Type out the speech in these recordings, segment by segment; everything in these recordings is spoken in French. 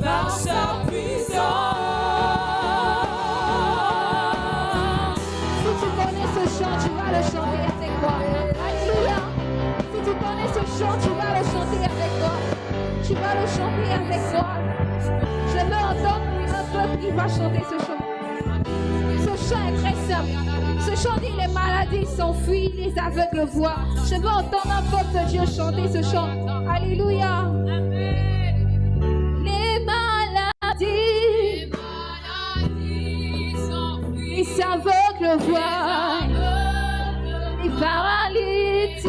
par sa puissance. Si tu connais ce chant, tu vas le chanter avec moi. Alléluia. Si tu connais ce chant, tu vas le chanter avec moi. Tu vas le chanter avec moi. Je veux entendre un peuple qui va chanter ce chant. Ce chant est très simple. Ce chant dit les maladies s'enfuient, les aveugles voient. Je veux entendre un peuple de Dieu chanter ce chant. Alléluia. Les maladies s'enfuient, les aveugles voient, les paralytiques.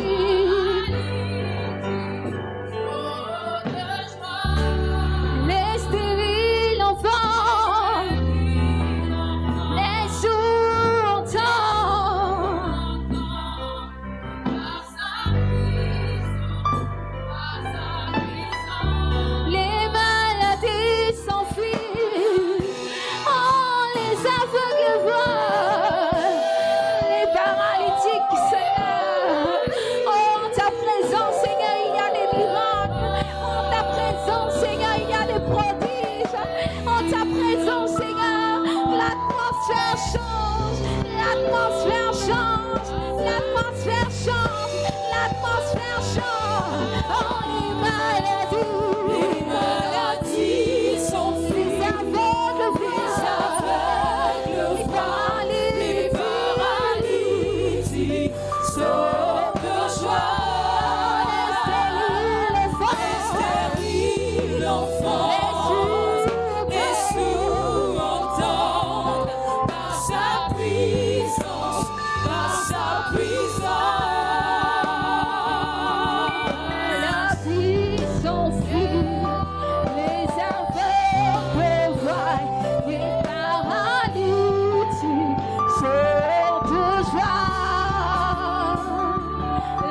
Les stériles enfants, les sourds entendent. Les maladies s'enfuient, oh, les aveugles voient, les paralytiques Seigneur. Oh, en ta présence Seigneur, il y a des miracles. En ta présence Seigneur, il y a des prodiges. En ta présence Seigneur, l'atmosphère change. L'atmosphère change. L'atmosphère change. L'atmosphère change. Oh, les maladies s'enfuient. Les aveugles voient. Les paralytiques sautent de joie. Les stériles enfants, les sourds entendent par sa puissance, par sa puissance. Maladies s'enfuient, les aveugles voient, les paralytiques sautent de joie.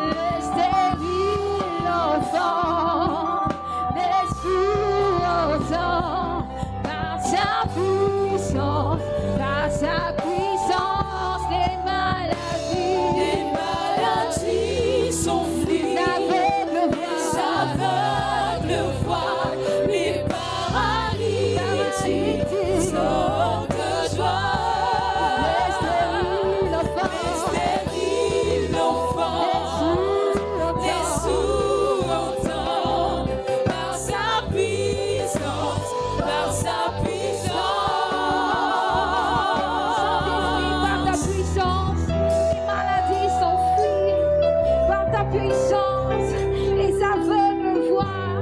Les stériles enfants, les sourds entendent par sa puissance, les maladies s'enfuient, les aveugles les aveugles voient, les paralytiques sautent de joie. Les stériles enfants, les sourds entendent par sa puissance, par sa puissance. Par ta puissance, les maladies s'enfuient. Par ta puissance, les aveugles voient.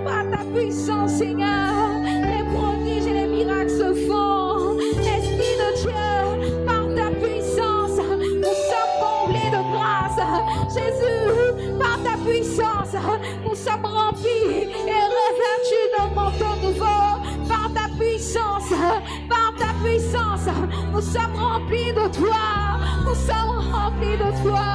Par ta puissance, Seigneur, les prodiges et les miracles se font. Esprit de Dieu, par ta puissance, nous sommes comblés de grâce. Jésus, par ta puissance, nous sommes remplis et revêtus d'un manteau nouveau. Par ta puissance, nous sommes remplis de toi. Nous sommes remplis de toi.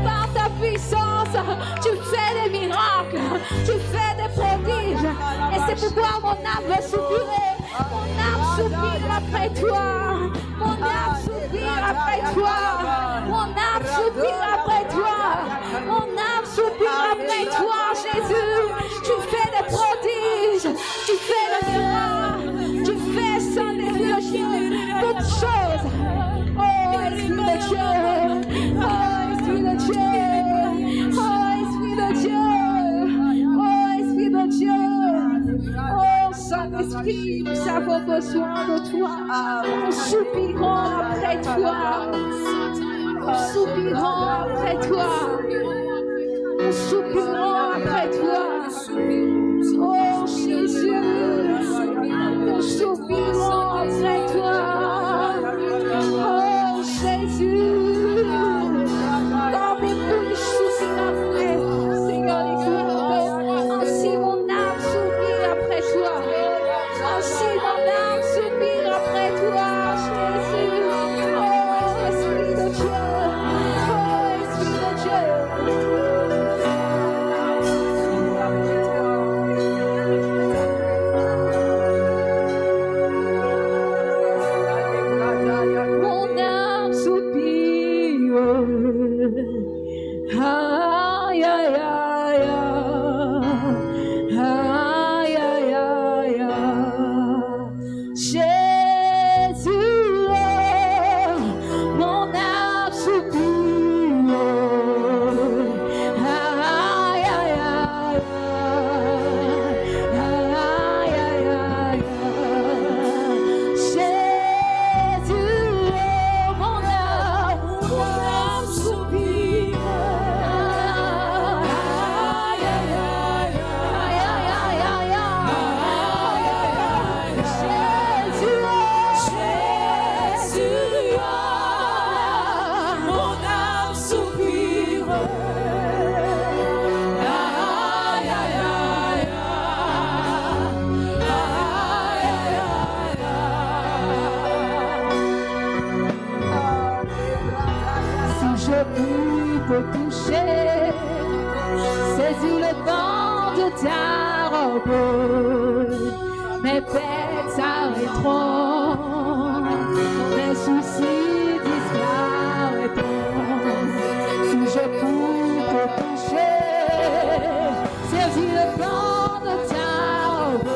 Par ta puissance, tu fais des miracles, tu fais des prodiges. Et c'est pourquoi mon âme veut soupirer. Mon âme soupire après toi. Mon âme soupire après toi. Mon âme soupire après toi. Mon âme soupire après toi, Jésus. Tu fais des prodiges, tu fais des miracles, tu fais sans déviation toutes choses. Oh, Esprit de Dieu, oh, Esprit de Dieu, oh, Esprit de Dieu, oh, Esprit de Dieu, oh, Saint-Esprit, nous avons besoin de toi. Nous soupirons après toi. Nous soupirons après toi. Nous soupirons après toi. Oh Jésus, nous soupirons après toi. Oh Jésus, comme les bouches soupirent après, Seigneur les cœurs, ainsi mon âme soupire après toi. Ainsi mon âme soupire après toi, Jésus. Oh Esprit de Dieu, oh Esprit de Dieu. Jésus, le vent de ta robe, mes peines s'arrêteront, mes soucis disparaîtront. Si je peux te toucher, Jésus, le vent de ta robe,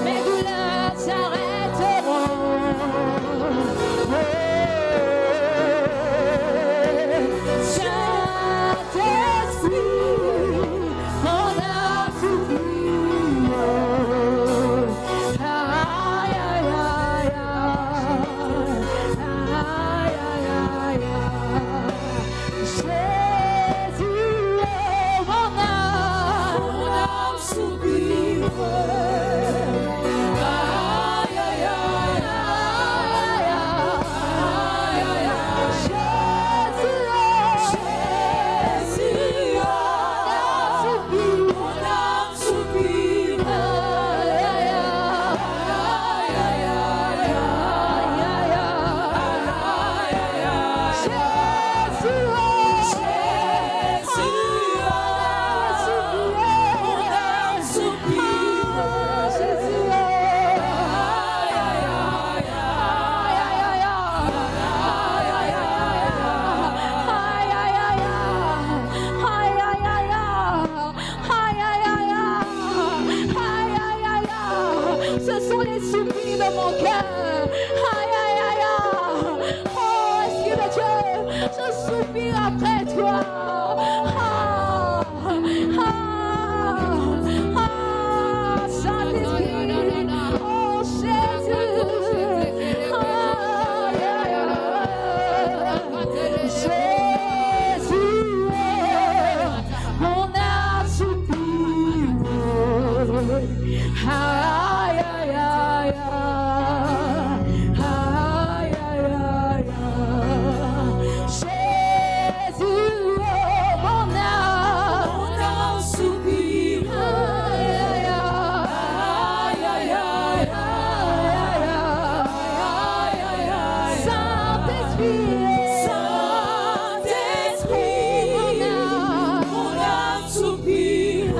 mes douleurs s'arrêteront. Ce sont les soupirs de mon cœur. Aïe, aïe, aïe, aïe. Oh, Esprit de Dieu, je soupire après toi. Saint-Esprit, oh Jésus. Jésus, mon âme soupire. Aïe, aïe, aïe, aïe, aïe, aïe, Jésus, mon âme soupire. Aïe, aïe, aïe, aïe, Saint-Esprit, mon âme soupire.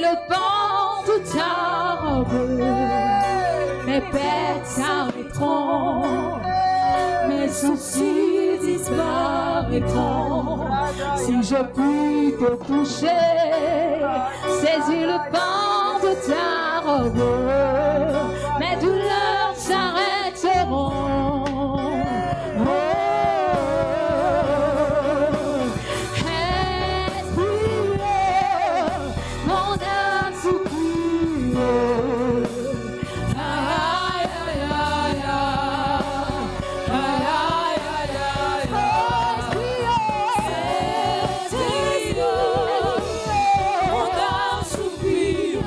le pan de ta robe. Mes pères s'arrêteront, mes soucis disparaîtront. Si je puis te toucher, saisis le pan de ta robe, mes douleurs s'arrêteront. Oh, respire, mon âme soupire. Aïe, aïe, aïe, aïe, aïe, aïe, aïe, respire, mon âme soupire.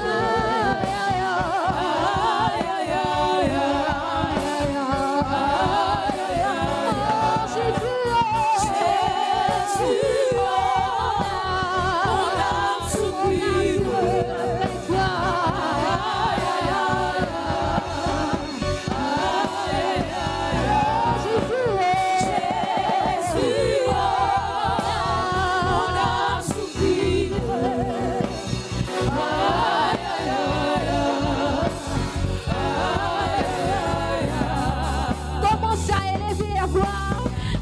Commence à élever la voix,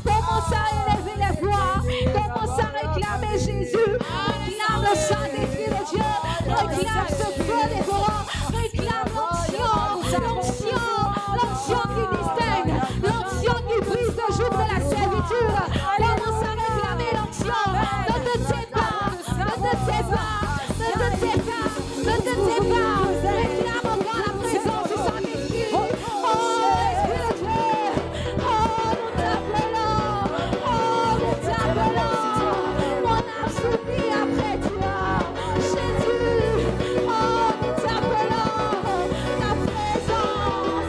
commence à élever la voix, commence à réclamer Jésus, réclame le Saint-Esprit de Dieu, réclame ce feu dévorant, réclame l'onction qui distingue, l'onction qui brise le joug de la servitude. Commence à réclamer l'onction, ne te tais pas, ne te tais pas, ne te tais pas, ne te tais pas, réclame encore la présence du Saint-Esprit. Oh, Esprit de Dieu, oh, nous t'appelons, mon âme s'oublie après toi, Jésus, oh, nous t'appelons, ta présence,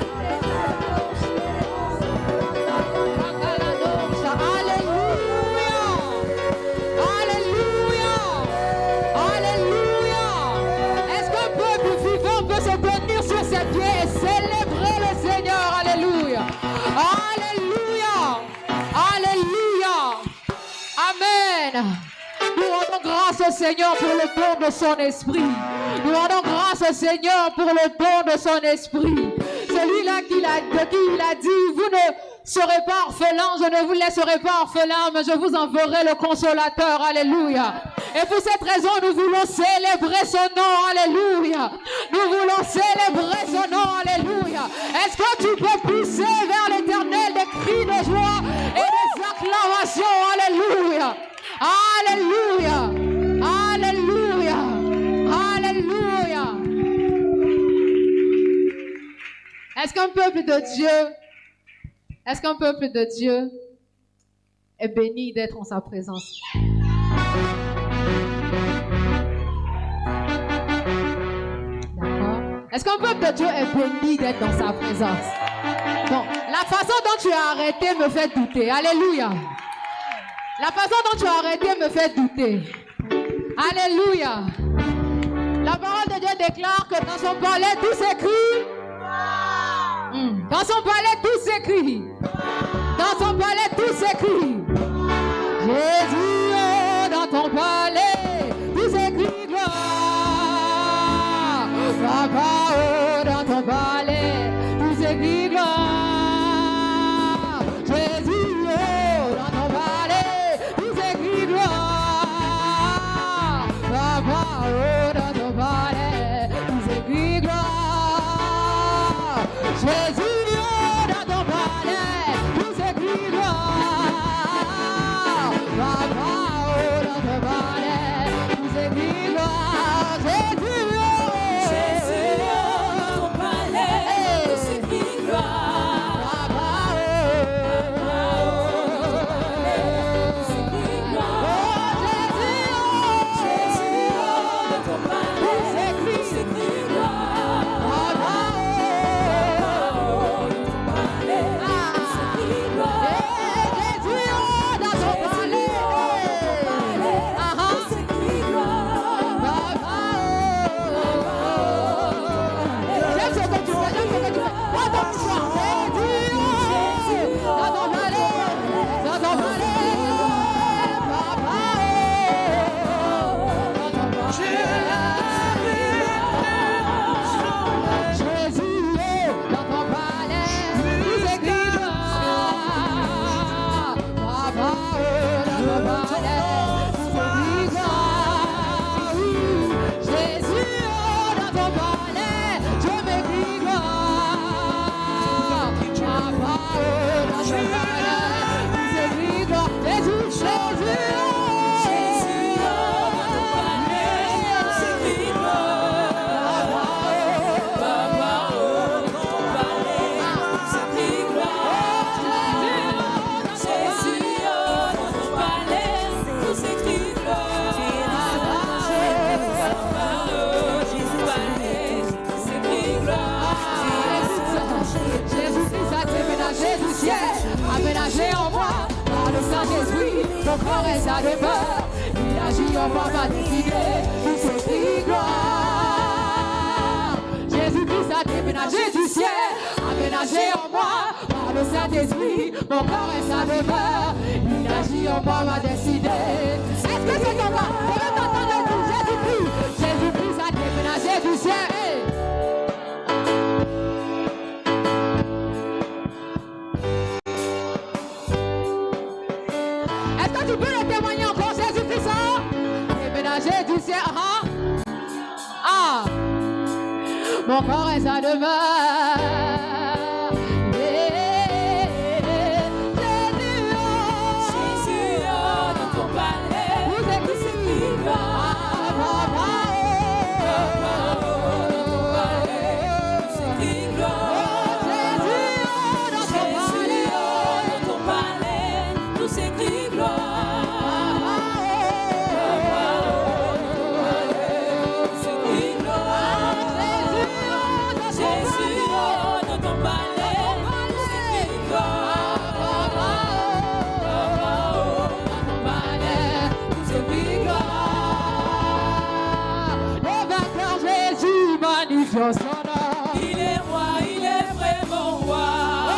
Alléluia, Alléluia, Alléluia. Est-ce qu'un peuple vivant peut se tenir sur ses pieds et célébrer le Seigneur? Alléluia, Alléluia, Alléluia, Amen. Nous rendons grâce au Seigneur pour le don de son esprit. Nous rendons grâce au Seigneur pour le don de son esprit. Celui-là de qui il a dit, vous ne serez pas orphelins, je ne vous laisserai pas orphelins, mais je vous enverrai le consolateur. Alléluia. Et pour cette raison, nous voulons célébrer son nom. Alléluia. Nous voulons célébrer son nom. Alléluia. Est-ce que tu peux pousser vers l'éternel des cris de joie et des acclamations? Alléluia. Alléluia. Alléluia. Alléluia. Est-ce qu'un peuple de Dieu est béni d'être en sa présence? D'accord? Est-ce qu'un peuple de Dieu est béni d'être dans sa présence? Bon, la façon dont tu as arrêté me fait douter. Alléluia. La façon dont tu as arrêté me fait douter. Alléluia. La parole de Dieu déclare que dans son palais tout s'écrit. Dans son palais tout s'écrit. Dans son palais tout s'écrit. Jésus, oh, dans ton palais tout s'écrit gloire. Papa, oh, dans ton palais tout s'écrit gloire. Jésus, oh, dans ton palais tout s'écrit gloire. Papa, oh, dans ton palais tout s'écrit gloire. Jésus, oh, dans ton palais aménagé en moi par le Saint-Esprit, mon corps et sa demeure. Il agit en moi, ma destinée, tout s'écrit gloire. Jésus-Christ a déménagé du ciel, aménagé en moi par le Saint-Esprit, mon corps et sa demeure. Il agit en moi, ma destinée. Est-ce que c'est ton corps? On veut t'entendre tout. Jésus-Christ, Jésus-Christ a déménagé du ciel. Est-ce que tu peux le témoigner encore, Jésus-Christ? Déménagé du ciel. Mon corps est sa demeure. Il est roi, il est vraiment roi. Oh,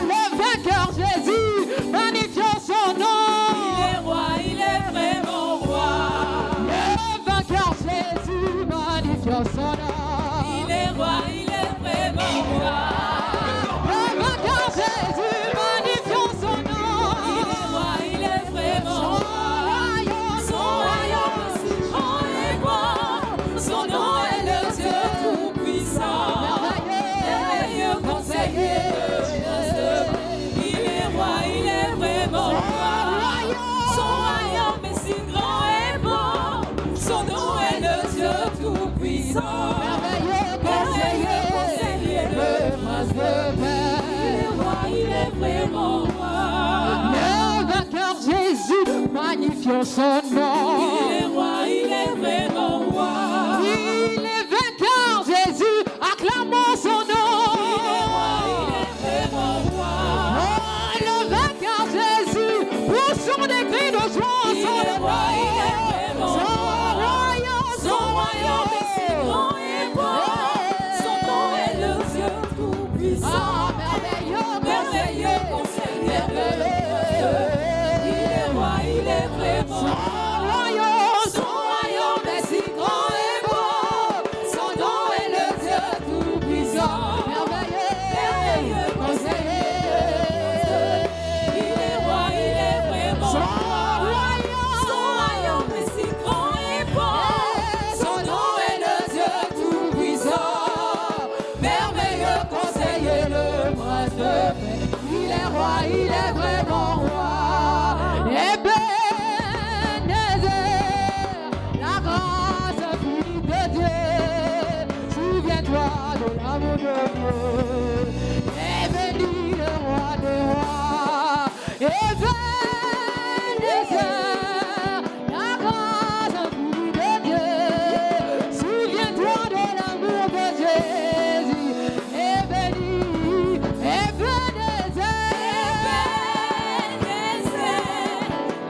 le vainqueur Jésus, magnifions son nom. Il est roi, il est vraiment roi. Le vainqueur Jésus, magnifions son nom. Il est roi, il est vraiment roi. Le vainqueur Jésus, magnifions son nom. Il est roi, il est vraiment roi. Son royaume, son est grand. Son nom est le Dieu tout-puissant. Merveilleux conseiller. Il est roi, il est vraiment roi. Son royaume est si grand et bon. Son nom est le Dieu tout-puissant. Merveilleux conseiller, le prince de paix. Il est roi, il est vraiment roi. Le vainqueur Jésus, magnifions son nom. Il est roi, il est vraiment roi. Il est vainqueur Jésus, acclamons son nom. Il est roi, il est vraiment roi. Oh, le vainqueur Jésus, poussons des cris de joie. Il est roi, il est vraiment roi. Son royaume est si grand et bon. Son nom est le Dieu tout-puissant. Merveilleux conseiller. Il est roi, il est vraiment roi. Son royaume est si grand et beau. Son nom est le Dieu tout-puissant. Merveilleux conseiller. Il est roi, il est vraiment roi. Son royaume est si grand et beau. Son nom est le Dieu tout-puissant. Merveilleux conseiller, le prince de paix. Il est roi, il est vraiment roi. La grâce infinie de Dieu, souviens-toi de l'amour de Dieu. Et bénis le roi des rois. Et Ebenezer, la grâce infinie de Dieu, souviens-toi de l'amour de Jésus. Et bénis Ebenezer,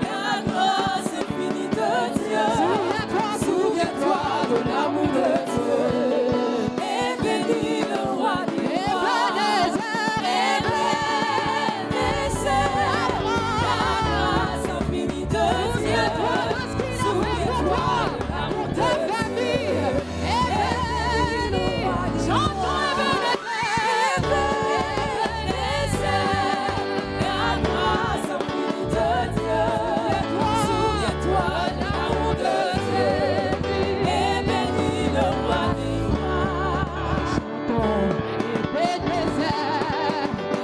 la grâce infinie de Dieu. Souviens-toi de l'amour de Dieu. Et bénis le roi des rois. Ebenezer, la grâce infinie de Dieu. Souviens-toi de l'amour de ta famille. Ebenezer, chantons Ebenezer, la grâce infinie de Dieu. Souviens-toi de l'amour de Dieu. Et bénis le roi des rois. Chantons Ebenezer,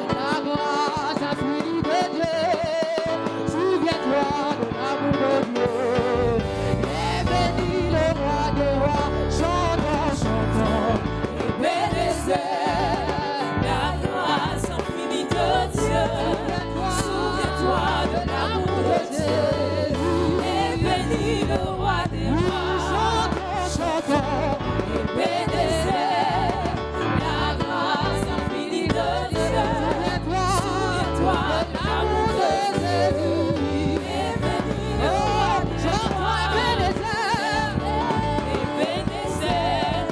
la grâce infinie de Dieu. Souviens-toi de l'amour de Dieu. Et bénis le roi des rois. Chantons, chantons Ebenezer, la grâce infinie de Dieu. Souviens-toi de l'amour de Dieu. Et bénis le roi des rois. Chantons, chantons Ebenezer, la grâce infinie de Dieu. Souviens-toi l'amour de Jésus. Oh, chante-moi Ebenezer. Ebenezer,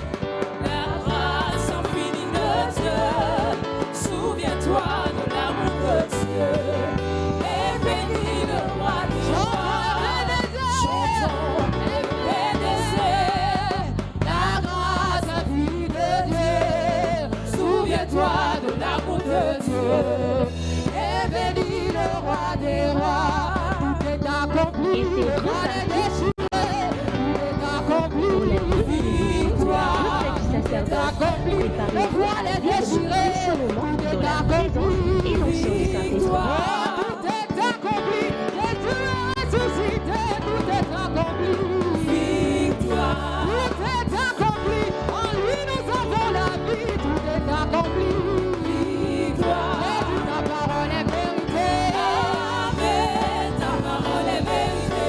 la grâce infinie de Dieu. Souviens-toi de l'amour de Dieu. Et bénis le roi des rois. Chantons Ebenezer, La grâce infinie de Dieu. Souviens-toi de l'amour de Dieu. Et bénis le roi des rois. Tout est accompli. Le roi est déchiré. Tout est accompli. Victoire. Tout est accompli. Le voile est déchiré. Tout est accompli. Victoire. Tout est accompli. Jésus a ressuscité. Tout est accompli. victoire. Tout est accompli. En lui nous avons la vie. Tout est accompli. Jésus, ta parole est vérité. Amen, ta parole est vérité.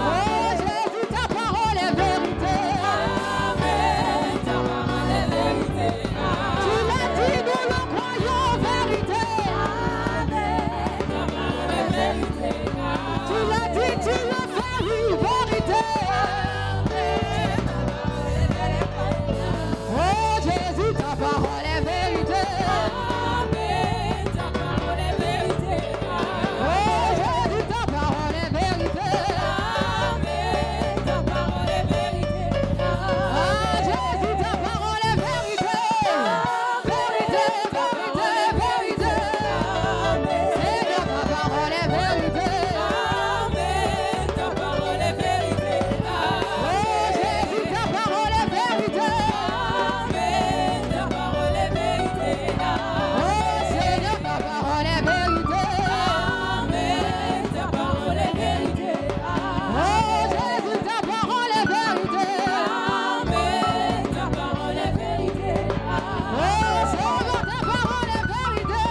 Oh Jésus, ta parole est vérité. Amen, ta parole est vérité. Tu l'as dit, nous le croyons vérité. Amen, ta parole est vérité. Tu l'as dit, tu le fais, oui, vérité. Oh Jésus, ta parole est vérité. Amen, ta parole est vérité. Oh Jésus, ta parole est vérité. Amen, ta parole est vérité. Ah Jésus, ta parole est vérité. Vérité, vérité, vérité. Seigneur, ta parole est vérité. Amen, ta parole est vérité. Oh Jésus, ta parole est vérité. Amen, ta parole est vérité. Oh Seigneur, ta parole est vérité. Amen, ta parole est vérité. Oh Jésus, ta parole est vérité. Amen, ta parole est vérité. Oh Seigneur, ta parole est vérité.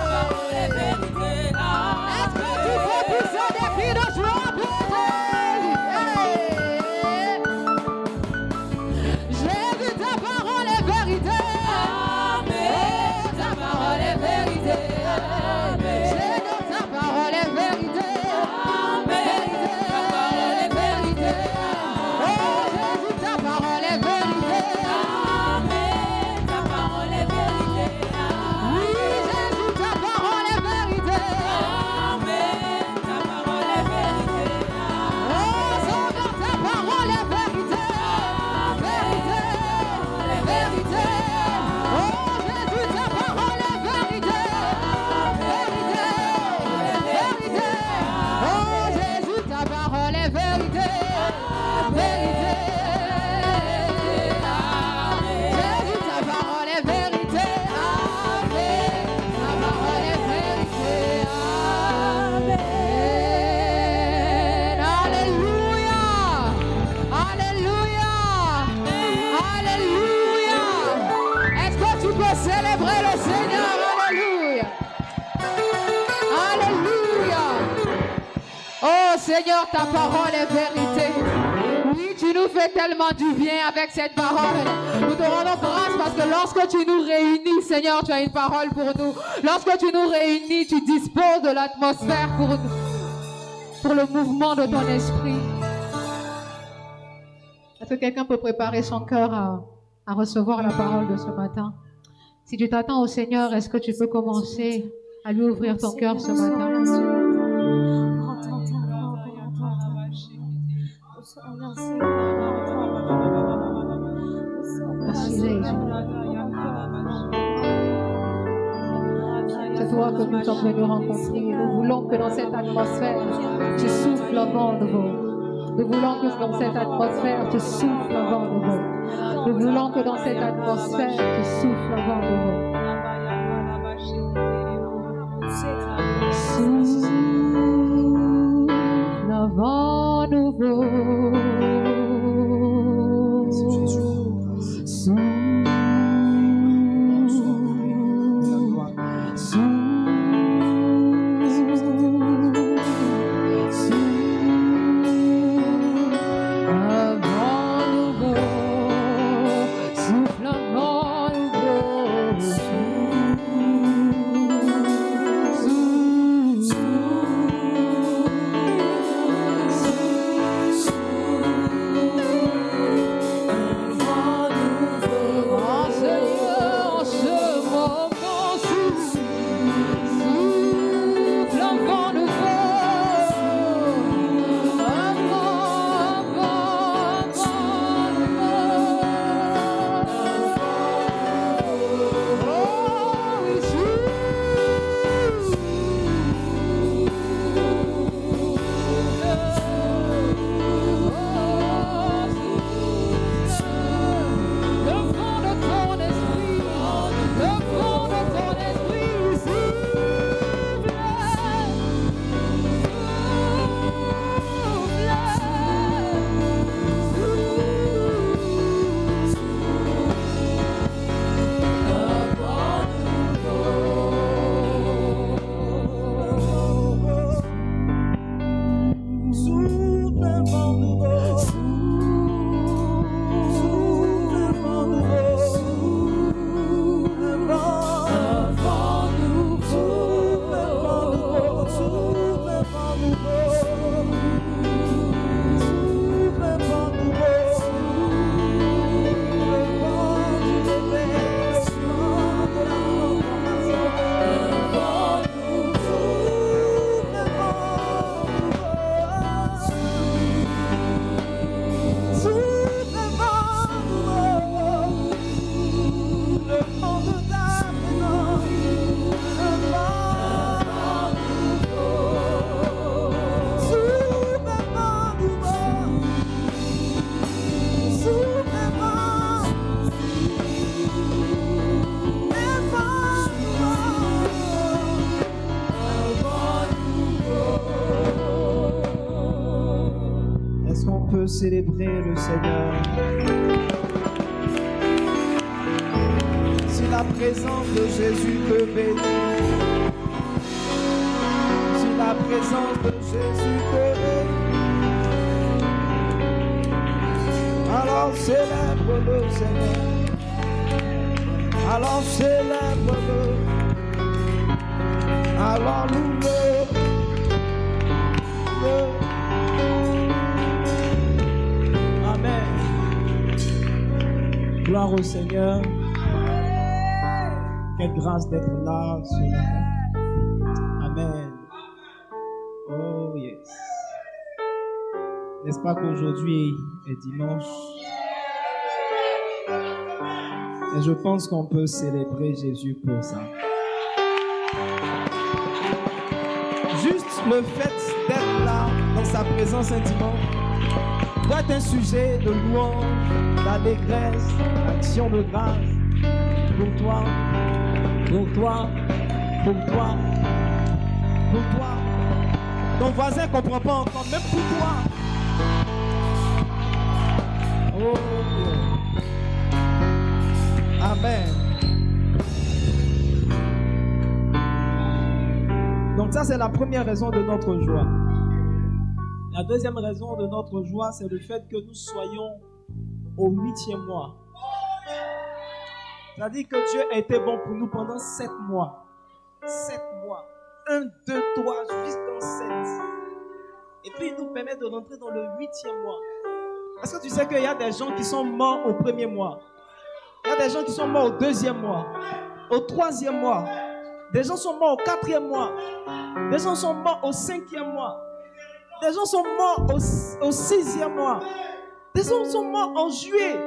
Parole est vérité. Est-ce que tu peux pousser des cris de joie pour Jésus, ta parole est vérité. Amen, ta parole est vérité. Seigneur, ta parole est vérité. Amen, ta parole est vérité. Oh Jésus, ta parole est vérité. Amen, ta parole est vérité. Oui, Jésus, ta parole est vérité. Amen, ta parole est vérité. Oh Seigneur, ta parole est vérité. Vérité, vérité. Oh Jésus, ta parole est vérité. Vérité, vérité. Oh Jésus, ta parole est vérité. Vérité. Jésus, ta parole est vérité. Amen. Ta parole est vérité. Amen. Alléluia. Alléluia. Alléluia. Est-ce que tu peux célébrer le Seigneur? Alléluia. Alléluia. Oh Seigneur, ta parole est vérité. Oui, tu nous fais tellement du bien avec cette parole. Nous te rendons grâce parce que lorsque tu nous réunis, Seigneur, tu as une parole pour nous. Lorsque tu nous réunis, tu disposes de l'atmosphère pour nous, pour le mouvement de ton esprit. Est-ce que quelqu'un peut préparer son cœur à recevoir la parole de ce matin? Si tu t'attends au Seigneur, est-ce que tu peux commencer à lui ouvrir ton cœur ce matin? Merci Jésus. C'est toi que nous sommes venus rencontrer. Nous voulons que dans cette atmosphère, tu souffles un vent nouveau. Nous voulons que dans cette atmosphère, tu souffles un vent nouveau. Nous voulons que dans cette atmosphère, tu souffles un vent nouveau. Souffle un vent nouveau. Souffle un vent nouveau. célébrer le Seigneur. Si la présence de Jésus te bénit, si la présence de Jésus te bénit, alors célèbre le Seigneur. Alors célèbre-le. Alors loue-le. Amen. Gloire au Seigneur. Quelle grâce d'être là ce matin. Amen. Oh yes. N'est-ce pas qu'aujourd'hui est dimanche? Et je pense qu'on peut célébrer Jésus pour ça. Juste le fait d'être là, dans sa présence un dimanche, doit être un sujet de louange, d'allégresse, d'action de grâce. Pour toi, pour toi, pour toi, pour toi. Ton voisin ne comprend pas encore, même pour toi. Oh Dieu. Amen. Donc ça, c'est la première raison de notre joie. La deuxième raison de notre joie, c'est le fait que nous soyons au 8e mois. C'est-à-dire que Dieu a été bon pour nous pendant 7 mois. 7 mois. 1, 2, 3, jusqu'en 7. Et puis, il nous permet de rentrer dans le 8e mois. Est-ce que tu sais qu'il y a des gens qui sont morts au 1er mois? Il y a des gens qui sont morts au 2e mois, au 3e mois. Des gens sont morts au 4e mois. Des gens sont morts au 5e mois. Des gens sont morts au 6e mois. Des gens sont morts en juillet.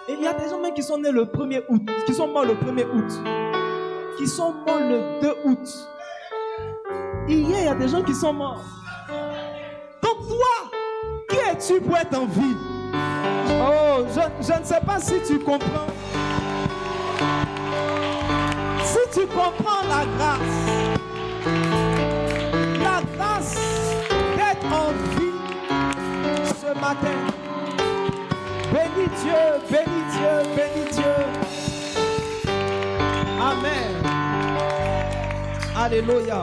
Et il y a des gens même qui sont nés le 1er août, qui sont morts le 1er août, qui sont morts le 2 août. Hier, il y a des gens qui sont morts. Donc toi, qui es-tu pour être en vie? Oh, je ne sais pas si tu comprends. Si tu comprends la grâce d'être en vie ce matin. Bénis Dieu, bénis Dieu, bénis Dieu. Amen. Alléluia.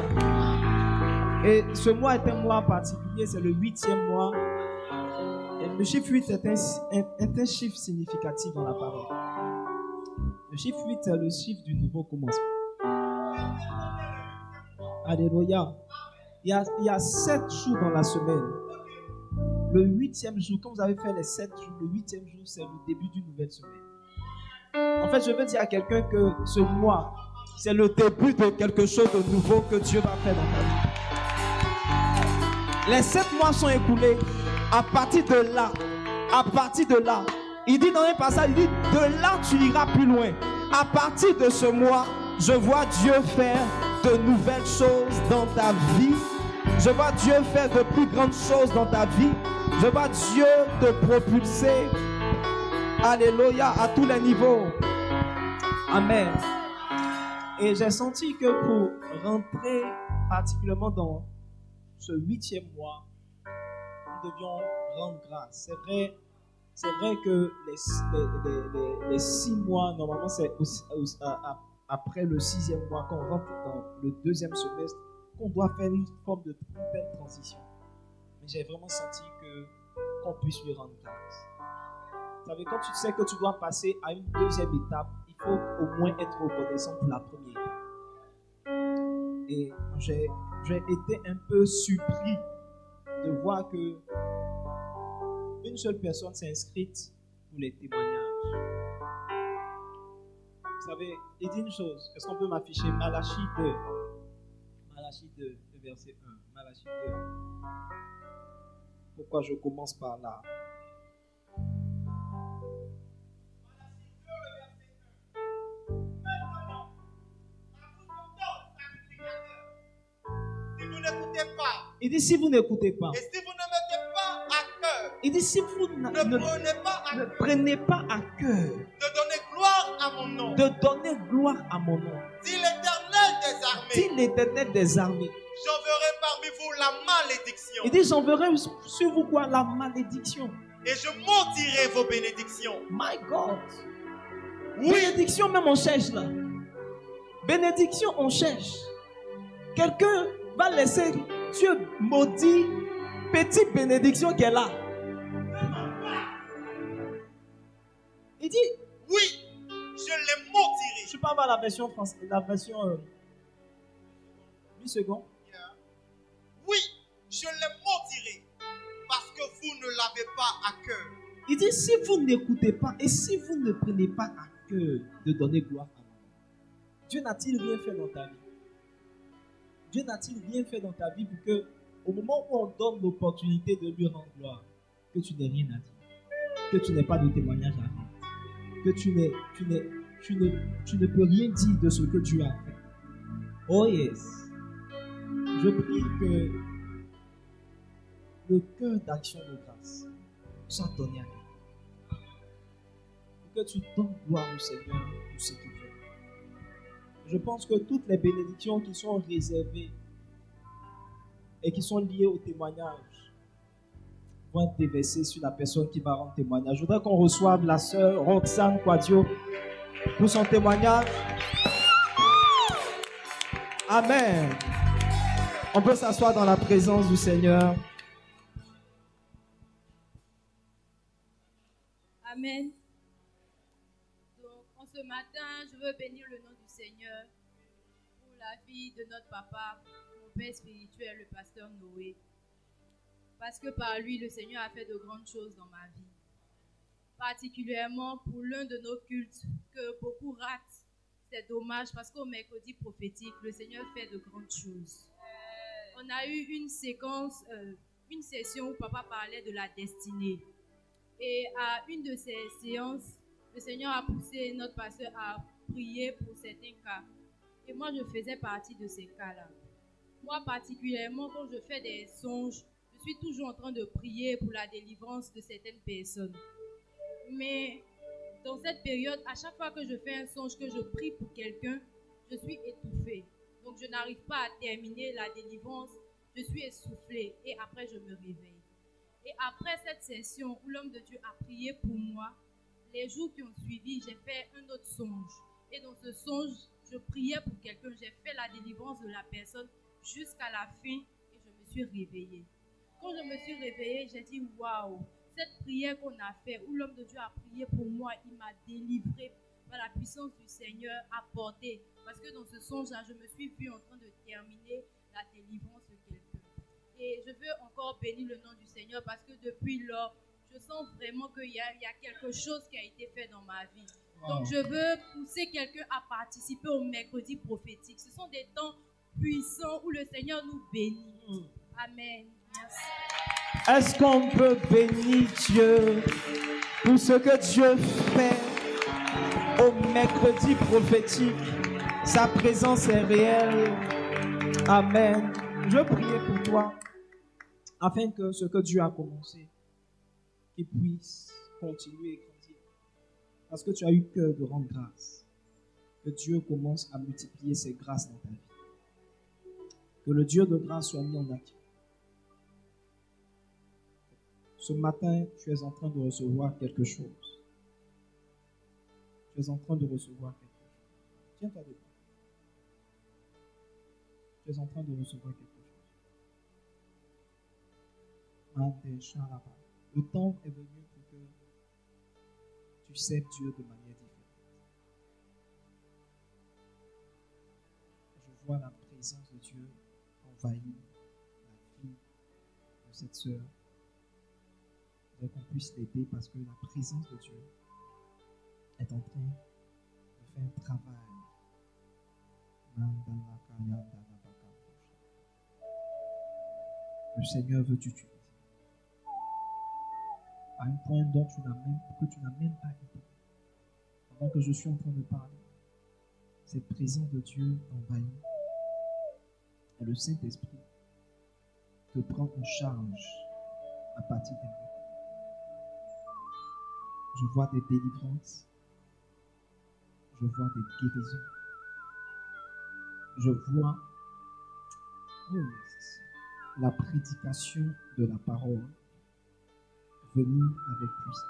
Et ce mois est un mois particulier, c'est le 8e mois. Et le chiffre 8 est un chiffre significatif dans la parole. Le chiffre 8 est le chiffre du nouveau commencement. Alléluia. Il y a 7 jours dans la semaine. Le 8e jour, quand vous avez fait les 7 jours, le 8e jour, c'est le début d'une nouvelle semaine. En fait, je veux dire à quelqu'un que ce mois, c'est le début de quelque chose de nouveau que Dieu va faire dans ta vie. Les 7 mois sont écoulés. À partir de là, il dit dans un passage, il dit, de là tu iras plus loin. À partir de ce mois, je vois Dieu faire de nouvelles choses dans ta vie. Je vois Dieu faire de plus grandes choses dans ta vie. Je vois Dieu te propulser. Alléluia, à tous les niveaux. Amen. Et j'ai senti que pour rentrer particulièrement dans ce 8e mois, nous devions rendre grâce. C'est vrai que les 6 mois, normalement, c'est après le 6e mois, qu'on rentre dans le 2e semestre, qu'on doit faire une forme de belle transition. Mais j'ai vraiment senti qu'on puisse lui rendre grâce. Vous savez, quand tu sais que tu dois passer à une 2e étape, il faut au moins être reconnaissant pour la première étape. Et j'ai été un peu surpris de voir que une seule personne s'est inscrite pour les témoignages. Vous savez, il dit une chose. Est-ce qu'on peut m'afficher Malachie 2? Malachie 2, verset 1. Malachie 2. Pourquoi je commence par là? Il dit si vous n'écoutez pas. Et si vous ne mettez pas à cœur. Il dit si vous ne prenez pas à cœur. De donner gloire à mon nom. De donner gloire à mon nom. Dit l'Éternel des armées. Dit l'Éternel des armées. J'enverrai parmi vous la malédictions. Il dit, j'enverrai sur vous quoi? La malédiction. Et je maudirai vos bénédictions. My God. Oui, Bénédiction, même on cherche là. Bénédiction, on cherche. Quelqu'un va laisser Dieu maudit petite bénédiction qu'elle a. Il dit, oui, je les maudirai. je parle pas la version française, la version 8 secondes. Oui, je les maudirai parce que vous ne l'avez pas à cœur. Il dit, si vous n'écoutez pas et si vous ne prenez pas à cœur de donner gloire à moi, Dieu n'a-t-il rien fait dans ta vie? Dieu n'a-t-il rien fait dans ta vie pour que, au moment où on donne l'opportunité de lui rendre gloire, que tu n'aies rien à dire, que tu n'aies pas de témoignage à rendre, que tu ne peux rien dire de ce que Dieu a fait. Oh yes. Je prie que le cœur d'action de grâce soit donné à Dieu. Que tu donnes gloire au Seigneur pour ce qu'il fait. Je pense que toutes les bénédictions qui sont réservées et qui sont liées au témoignage vont être déversées sur la personne qui va rendre témoignage. Je voudrais qu'on reçoive la sœur Roxane Quadio pour son témoignage. Amen. On peut s'asseoir dans la présence du Seigneur. Amen. Donc, en ce matin, je veux bénir le nom du Seigneur pour la vie de notre papa, mon père spirituel, le pasteur Noé. Parce que par lui, le Seigneur a fait de grandes choses dans ma vie. Particulièrement pour l'un de nos cultes que beaucoup ratent. C'est dommage parce qu'au mercredi prophétique, le Seigneur fait de grandes choses. On a eu une session où papa parlait de la destinée. Et à une de ces séances, le Seigneur a poussé notre pasteur à prier pour certains cas. Et moi, je faisais partie de ces cas-là. Moi, particulièrement, quand je fais des songes, je suis toujours en train de prier pour la délivrance de certaines personnes. Mais dans cette période, à chaque fois que je fais un songe, que je prie pour quelqu'un, je suis étouffée. Donc, je n'arrive pas à terminer la délivrance. Je suis essoufflée et après, je me réveille. Et après cette session où l'homme de Dieu a prié pour moi, les jours qui ont suivi, j'ai fait un autre songe. Et dans ce songe, je priais pour quelqu'un. J'ai fait la délivrance de la personne jusqu'à la fin et je me suis réveillée. Quand je me suis réveillée, j'ai dit waouh, cette prière qu'on a faite, où l'homme de Dieu a prié pour moi, il m'a délivrée par la puissance du Seigneur apportée. Parce que dans ce songe-là, je me suis vue en train de terminer la délivrance de quelqu'un. Et je veux encore bénir le nom du Seigneur parce que depuis lors, je sens vraiment qu'il y a quelque chose qui a été fait dans ma vie. Donc je veux pousser quelqu'un à participer au mercredi prophétique. Ce sont des temps puissants où le Seigneur nous bénit. Amen. Merci. Est-ce qu'on peut bénir Dieu pour ce que Dieu fait au mercredi prophétique? Sa présence est réelle. Amen. Je veux prier pour toi afin que ce que Dieu a commencé, qu'il puisse continuer et grandir. Parce que tu as eu cœur de rendre grâce. Que Dieu commence à multiplier ses grâces dans ta vie. Que le Dieu de grâce soit mis en action. Ce matin, tu es en train de recevoir quelque chose. Tu es en train de recevoir quelque chose. Tiens-toi debout. Tu es en train de recevoir quelque chose. Le temps est venu pour que tu serves Dieu de manière différente. Je vois la présence de Dieu envahir la vie de cette sœur. Je voudrais qu'on puisse l'aider parce que la présence de Dieu est en train de faire un travail. Le Seigneur veut t'utiliser à un point dont que tu n'as même pas idée. Pendant que je suis en train de parler, cette présence de Dieu envahit et le Saint-Esprit te prend en charge à partir de maintenant. Je vois des délivrances, je vois des guérisons, je vois la prédication de la parole venir avec puissance.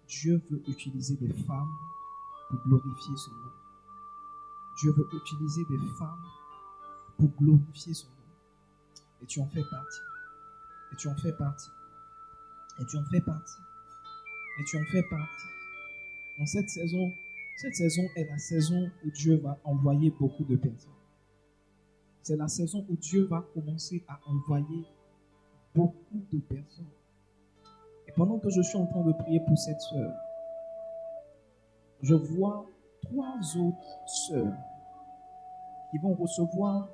Dieu veut utiliser des femmes pour glorifier son nom. Dieu veut utiliser des femmes pour glorifier son nom. Et tu en fais partie. Et tu en fais partie. Et tu en fais partie. Et tu en fais partie. Dans cette saison est la saison où Dieu va envoyer beaucoup de personnes. C'est la saison où Dieu va commencer à envoyer beaucoup de personnes. Et pendant que je suis en train de prier pour cette sœur, je vois 3 autres sœurs qui vont recevoir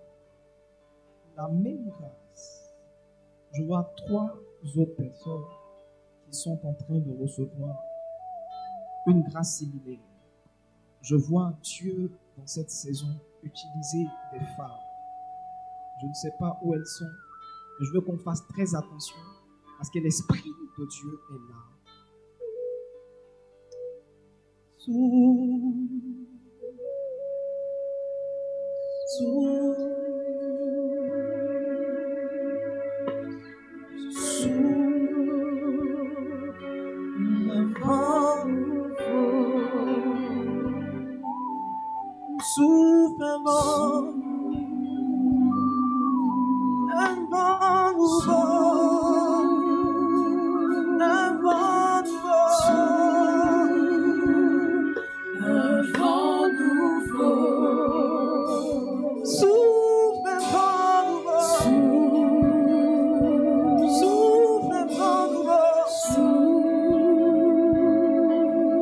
la même grâce. Je vois 3 autres personnes qui sont en train de recevoir une grâce similaire. Je vois Dieu dans cette saison utiliser des femmes. Je ne sais pas où elles sont, mais je veux qu'on fasse très attention parce que l'Esprit de Dieu est là. Souffle un vent nouveau, un vent nouveau, souffle un vent nouveau, souffle un vent nouveau,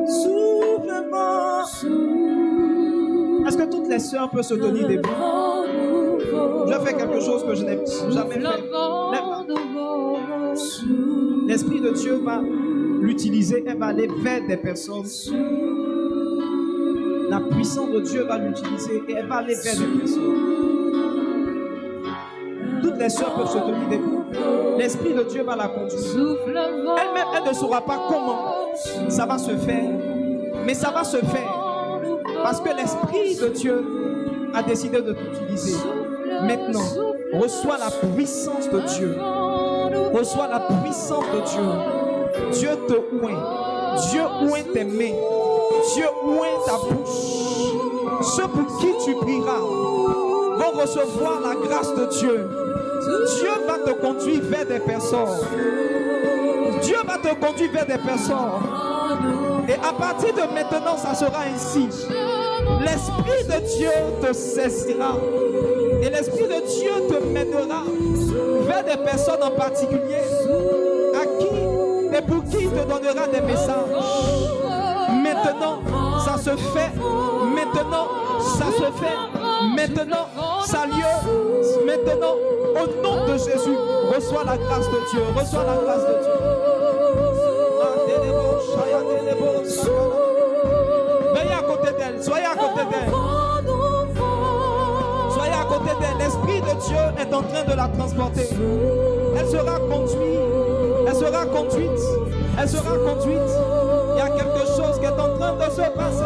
souffle un vent. Est-ce que toutes les sœurs peuvent se donner des bras? Je fais quelque chose que je n'ai jamais fait. L'Esprit de Dieu va l'utiliser et va aller vers des personnes. La puissance de Dieu va l'utiliser et elle va aller vers des personnes. Toutes les sœurs peuvent se tenir debout. L'Esprit de Dieu va la conduire. Elle-même, elle ne saura pas comment ça va se faire, mais ça va se faire. Parce que l'Esprit de Dieu a décidé de t'utiliser. Maintenant, reçois la puissance de Dieu. Reçois la puissance de Dieu. Dieu te oint. Dieu oint tes mains. Dieu oint ta bouche. Ceux pour qui tu prieras vont recevoir la grâce de Dieu. Dieu va te conduire vers des personnes. Dieu va te conduire vers des personnes. Et à partir de maintenant, ça sera ainsi. L'Esprit de Dieu te saisira. Et l'Esprit de Dieu te mènera vers des personnes en particulier à qui et pour qui il te donnera des messages. Maintenant, ça se fait. Maintenant, ça se fait. Maintenant, ça a lieu. Maintenant, au nom de Jésus, reçois la grâce de Dieu. Reçois la grâce de Dieu. Soyez à côté d'elle. Soyez à côté d'elle. Soyez à côté d'elle. L'Esprit de Dieu est en train de la transporter. Elle sera conduite. Elle sera conduite. Elle sera conduite. Il y a quelque chose qui est en train de se passer.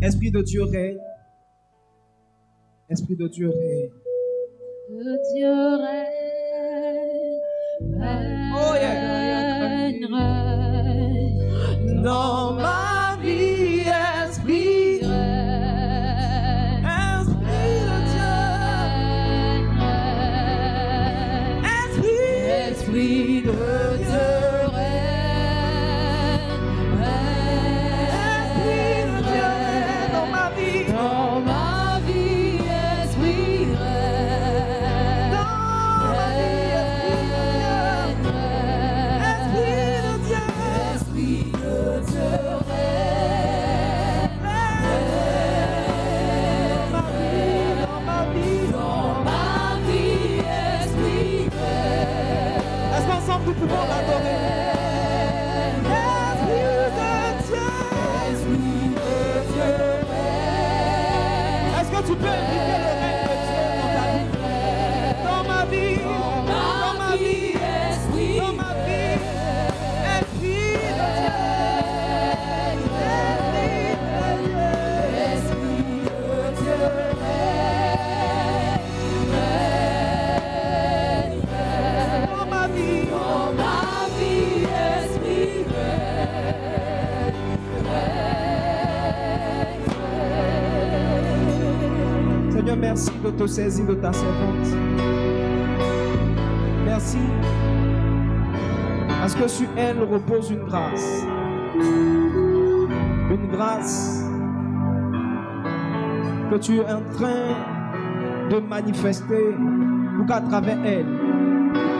Esprit de Dieu règne. Esprit de Dieu règne. De Dieu règne. Oh yeah. Dans ma vie, Esprit. Esprit de Dieu. Esprit de Dieu. merci de te saisir de ta servante. Merci parce que sur elle repose une grâce. Une grâce que tu es en train de manifester pour qu'à travers elle,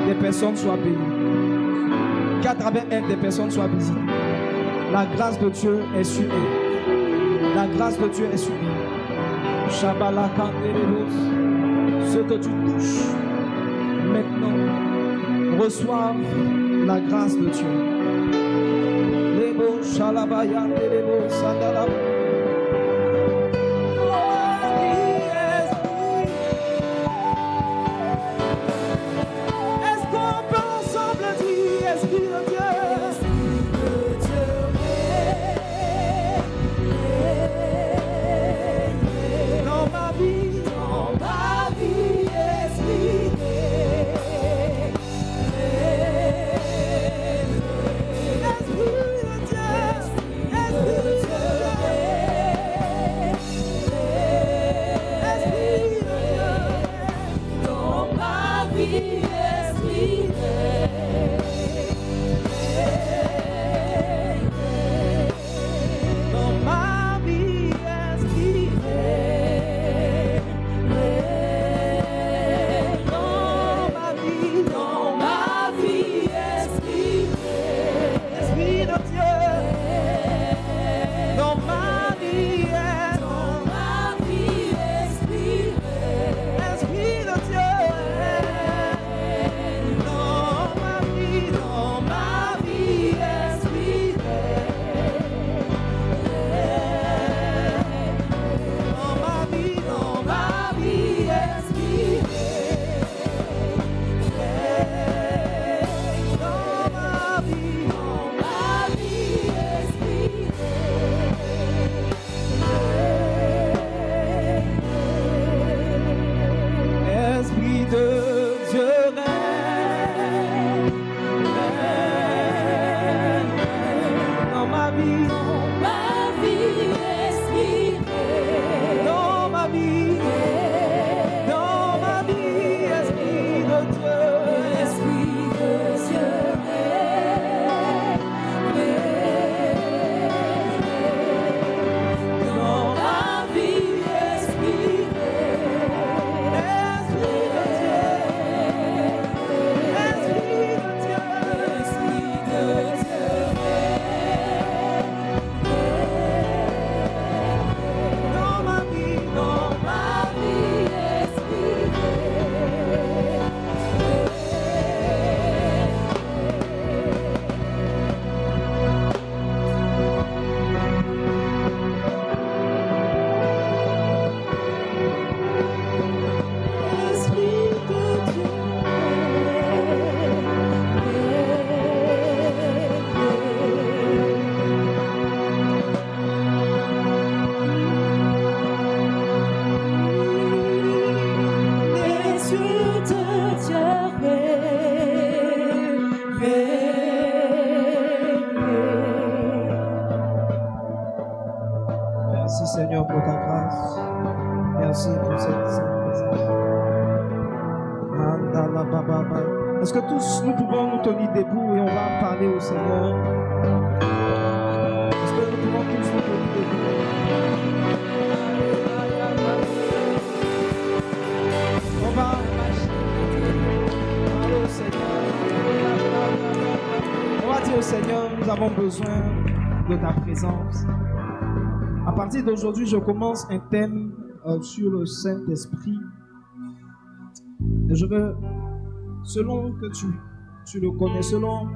des personnes soient bénies. Qu'à travers elle, des personnes soient visibles. La grâce de Dieu est sur elle. La grâce de Dieu est sur elle. Shabala Kandelebos. Ce que tu touches maintenant, reçoivent la grâce de Dieu. Lebo Shalabaya Delebo Sandalabo. Merci Seigneur pour ta grâce. Merci pour cette présence. Est-ce que tous nous pouvons nous tenir debout et on va parler au Seigneur? Est-ce que nous pouvons tous nous tenir debout? On va parler au Seigneur. On va dire au Seigneur, nous avons besoin de ta présence. À partir d'aujourd'hui, je commence un thème sur le Saint-Esprit. Et je veux, selon que tu le connais, selon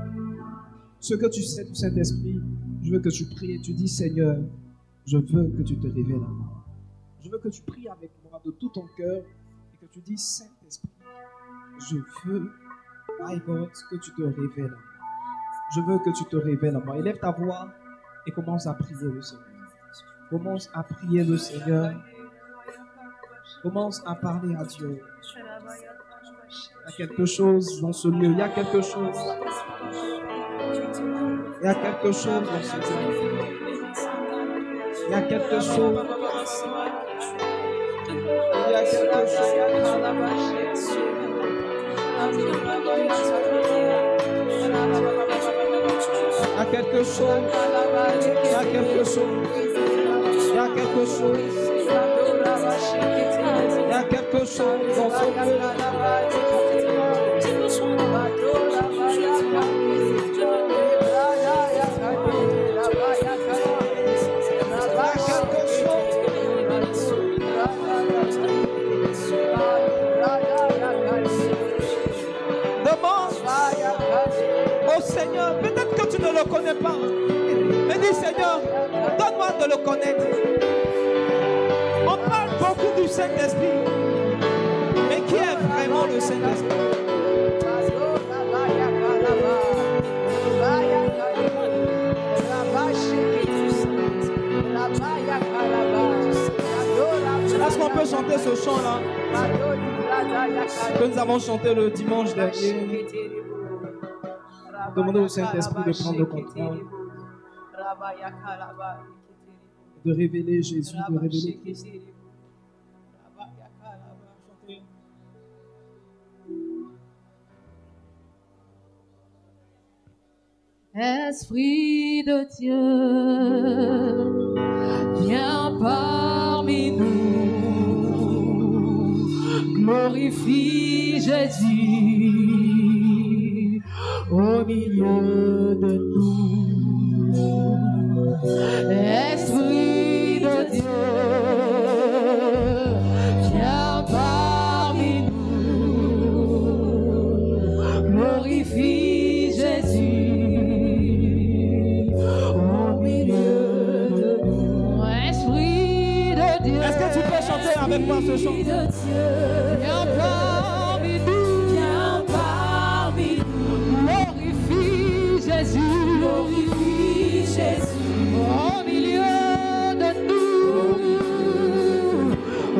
ce que tu sais du Saint-Esprit, je veux que tu pries et tu dis, Seigneur, je veux que tu te révèles à moi. Je veux que tu pries avec moi de tout ton cœur et que tu dis, Saint-Esprit, je veux, my God, que tu te révèles à moi. Je veux que tu te révèles à moi. Élève ta voix et commence à prier le Seigneur. Commence à prier le Seigneur. Commence à parler à Dieu. Il y a quelque chose dans ce lieu. Il y a quelque chose. Il y a quelque chose dans ce lieu. Il y a quelque chose. Il y a quelque chose. Il y a quelque chose. Il y a quelque chose. Il y a quelque chose. Il y a quelque chose dans ce Oh Seigneur, peut-être que tu ne le connais pas. Mais dis Seigneur, donne-moi de le connaître. On parle beaucoup du Saint-Esprit. Mais qui est vraiment le Saint-Esprit? Est-ce qu'on peut chanter ce chant-là que nous avons chanté le dimanche dernier? Demandez au Saint-Esprit de prendre le contrôle, de révéler Jésus, de révéler Christ. Esprit de Dieu, viens parmi nous, glorifie Jésus au milieu de nous. Esprit de Dieu, viens parmi nous, glorifie Jésus au milieu de nous. Esprit de Dieu, est-ce que tu peux chanter avec moi ce chant? Viens parmi nous, viens parmi nous, glorifie Jésus, glorifie Jésus au milieu de nous.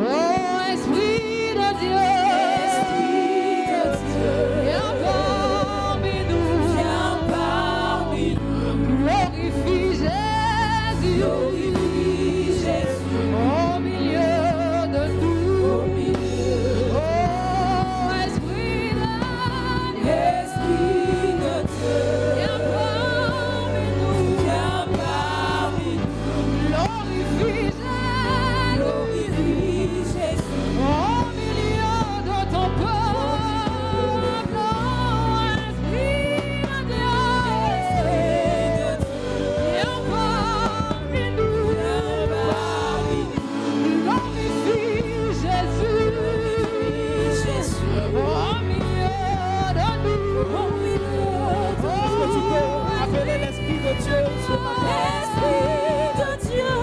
Oh Esprit de Dieu, viens parmi nous, glorifie Jésus, au milieu de nous. Oh Esprit de Dieu, viens parmi nous, glorifie Jésus, au milieu de ton peuple. Oh Esprit de Dieu, viens parmi nous, glorifie Jésus, au milieu de nous. Est-ce que tu peux appeler l'Esprit de Dieu ce matin? Esprit de Dieu,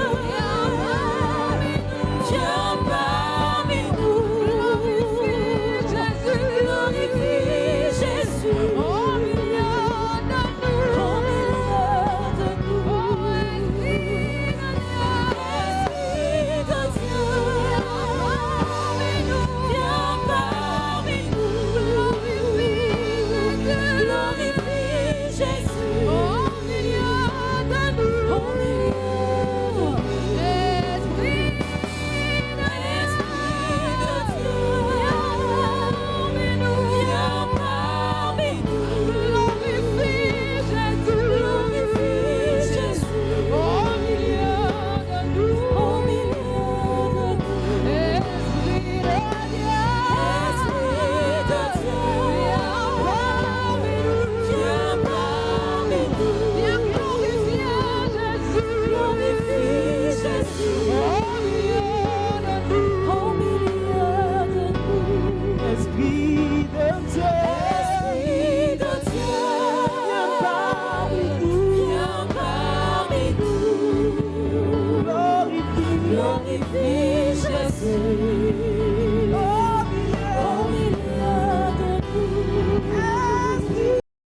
viens parmi nous, glorifie Jésus, au milieu de nous. Oh Esprit de Dieu, viens parmi nous, glorifie Jésus, au milieu de nous. Esprit de Dieu, viens parmi nous, glorifie Jésus, au milieu de nous. Esprit de Dieu, viens parmi nous, viens glorifier Jésus, au milieu de nous. Esprit de Dieu, viens parmi nous, glorifie